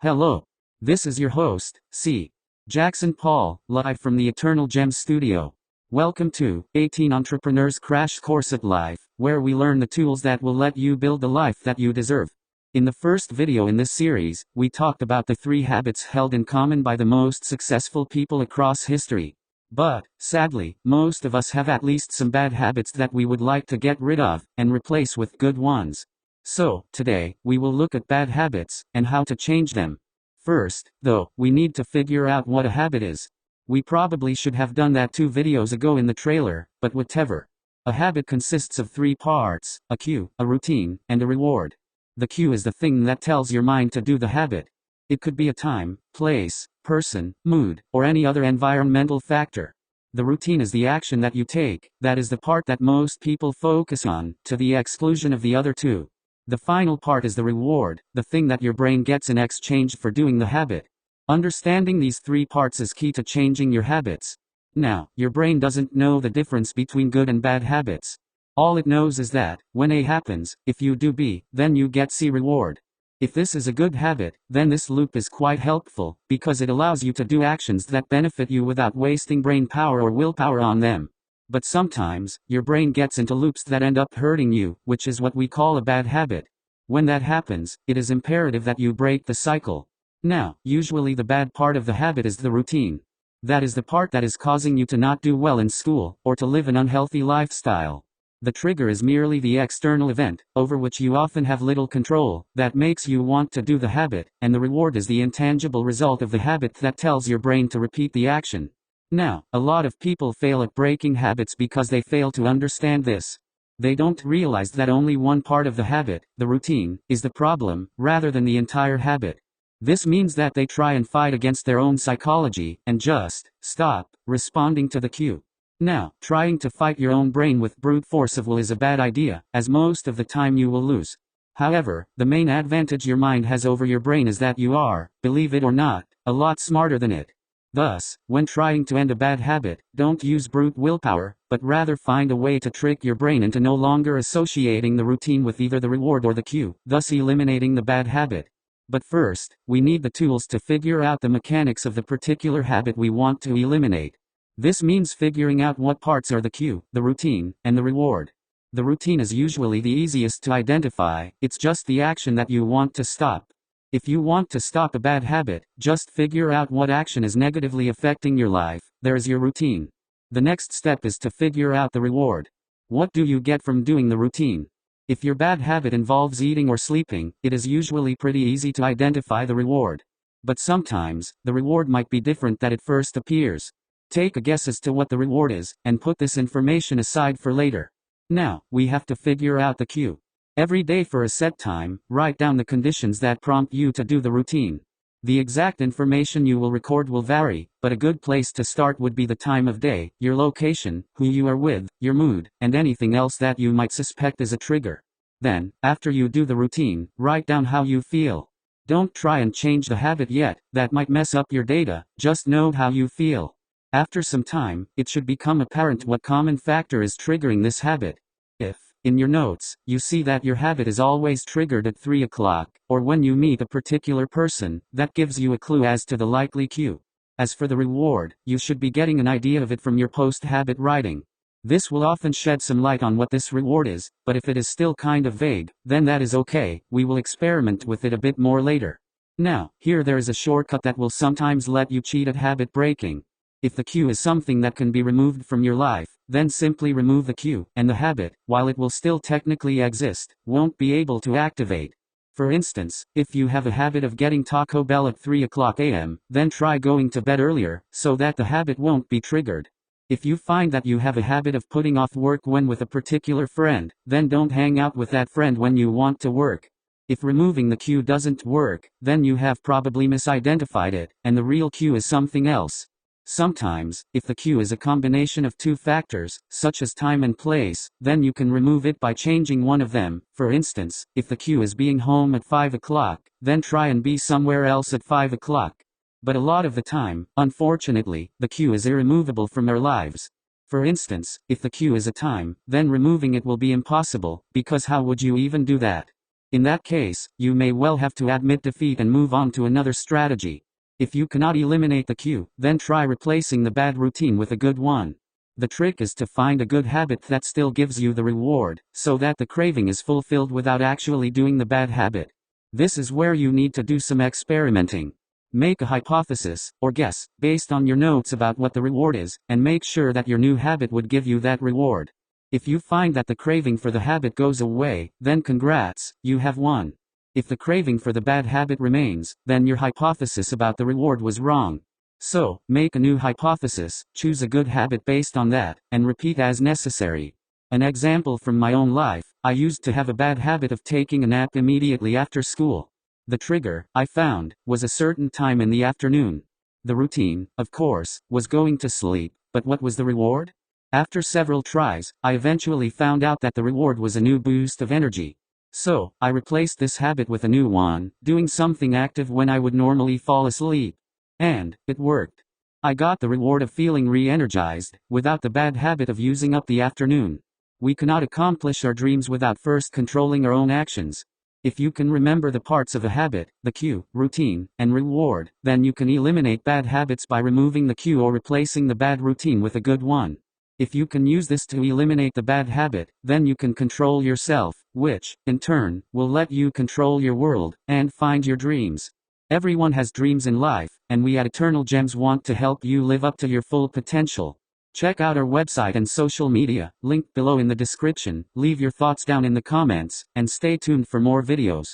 Hello. This is your host, C. Jackson Paul, live from the Eternal Gems Studio. Welcome to 18 Entrepreneurs Crash Course at Life, where we learn the tools that will let you build the life that you deserve. In the first video in this series, we talked about the 3 habits held in common by the most successful people across history. But, sadly, most of us have at least some bad habits that we would like to get rid of, and replace with good ones. So, today, we will look at bad habits, and how to change them. First, though, we need to figure out what a habit is. We probably should have done that 2 videos ago in the trailer, but whatever. A habit consists of 3 parts: a cue, a routine, and a reward. The cue is the thing that tells your mind to do the habit. It could be a time, place, person, mood, or any other environmental factor. The routine is the action that you take, that is the part that most people focus on, to the exclusion of the other 2. The final part is the reward, the thing that your brain gets in exchange for doing the habit. Understanding these 3 parts is key to changing your habits. Now, your brain doesn't know the difference between good and bad habits. All it knows is that, when A happens, if you do B, then you get C reward. If this is a good habit, then this loop is quite helpful, because it allows you to do actions that benefit you without wasting brain power or willpower on them. But sometimes, your brain gets into loops that end up hurting you, which is what we call a bad habit. When that happens, it is imperative that you break the cycle. Now, usually the bad part of the habit is the routine. That is the part that is causing you to not do well in school, or to live an unhealthy lifestyle. The trigger is merely the external event, over which you often have little control, that makes you want to do the habit, and the reward is the intangible result of the habit that tells your brain to repeat the action. Now, a lot of people fail at breaking habits because they fail to understand this. They don't realize that only one part of the habit, the routine, is the problem, rather than the entire habit. This means that they try and fight against their own psychology, and just stop responding to the cue. Now, trying to fight your own brain with brute force of will is a bad idea, as most of the time you will lose. However, the main advantage your mind has over your brain is that you are, believe it or not, a lot smarter than it. Thus, when trying to end a bad habit, don't use brute willpower, but rather find a way to trick your brain into no longer associating the routine with either the reward or the cue, thus eliminating the bad habit. But first, we need the tools to figure out the mechanics of the particular habit we want to eliminate. This means figuring out what parts are the cue, the routine, and the reward. The routine is usually the easiest to identify, it's just the action that you want to stop. If you want to stop a bad habit, just figure out what action is negatively affecting your life. There is your routine. The next step is to figure out the reward. What do you get from doing the routine? If your bad habit involves eating or sleeping, it is usually pretty easy to identify the reward. But sometimes, the reward might be different than it first appears. Take a guess as to what the reward is, and put this information aside for later. Now, we have to figure out the cue. Every day for a set time, write down the conditions that prompt you to do the routine. The exact information you will record will vary, but a good place to start would be the time of day, your location, who you are with, your mood, and anything else that you might suspect is a trigger. Then, after you do the routine, write down how you feel. Don't try and change the habit yet, that might mess up your data, just note how you feel. After some time, it should become apparent what common factor is triggering this habit. If, in your notes, you see that your habit is always triggered at 3 o'clock, or when you meet a particular person, that gives you a clue as to the likely cue. As for the reward, you should be getting an idea of it from your post-habit writing. This will often shed some light on what this reward is, but if it is still kind of vague, then that is okay, we will experiment with it a bit more later. Now, here there is a shortcut that will sometimes let you cheat at habit breaking. If the cue is something that can be removed from your life, then simply remove the cue, and the habit, while it will still technically exist, won't be able to activate. For instance, if you have a habit of getting Taco Bell at 3 o'clock a.m., then try going to bed earlier, so that the habit won't be triggered. If you find that you have a habit of putting off work when with a particular friend, then don't hang out with that friend when you want to work. If removing the cue doesn't work, then you have probably misidentified it, and the real cue is something else. Sometimes, if the cue is a combination of 2 factors, such as time and place, then you can remove it by changing one of them. For instance, if the cue is being home at 5 o'clock, then try and be somewhere else at 5 o'clock. But a lot of the time, unfortunately, the cue is irremovable from our lives. For instance, if the cue is a time, then removing it will be impossible, because how would you even do that? In that case, you may well have to admit defeat and move on to another strategy. If you cannot eliminate the cue, then try replacing the bad routine with a good one. The trick is to find a good habit that still gives you the reward, so that the craving is fulfilled without actually doing the bad habit. This is where you need to do some experimenting. Make a hypothesis, or guess, based on your notes about what the reward is, and make sure that your new habit would give you that reward. If you find that the craving for the habit goes away, then congrats, you have won. If the craving for the bad habit remains, then your hypothesis about the reward was wrong. So, make a new hypothesis, choose a good habit based on that, and repeat as necessary. An example from my own life: I used to have a bad habit of taking a nap immediately after school. The trigger, I found, was a certain time in the afternoon. The routine, of course, was going to sleep, but what was the reward? After several tries, I eventually found out that the reward was a new boost of energy. So, I replaced this habit with a new one, doing something active when I would normally fall asleep. And it worked. I got the reward of feeling re-energized, without the bad habit of using up the afternoon. We cannot accomplish our dreams without first controlling our own actions. If you can remember the parts of a habit, the cue, routine, and reward, then you can eliminate bad habits by removing the cue or replacing the bad routine with a good one. If you can use this to eliminate the bad habit, then you can control yourself, which, in turn, will let you control your world, and find your dreams. Everyone has dreams in life, and we at Eternal Gems want to help you live up to your full potential. Check out our website and social media, linked below in the description, leave your thoughts down in the comments, and stay tuned for more videos.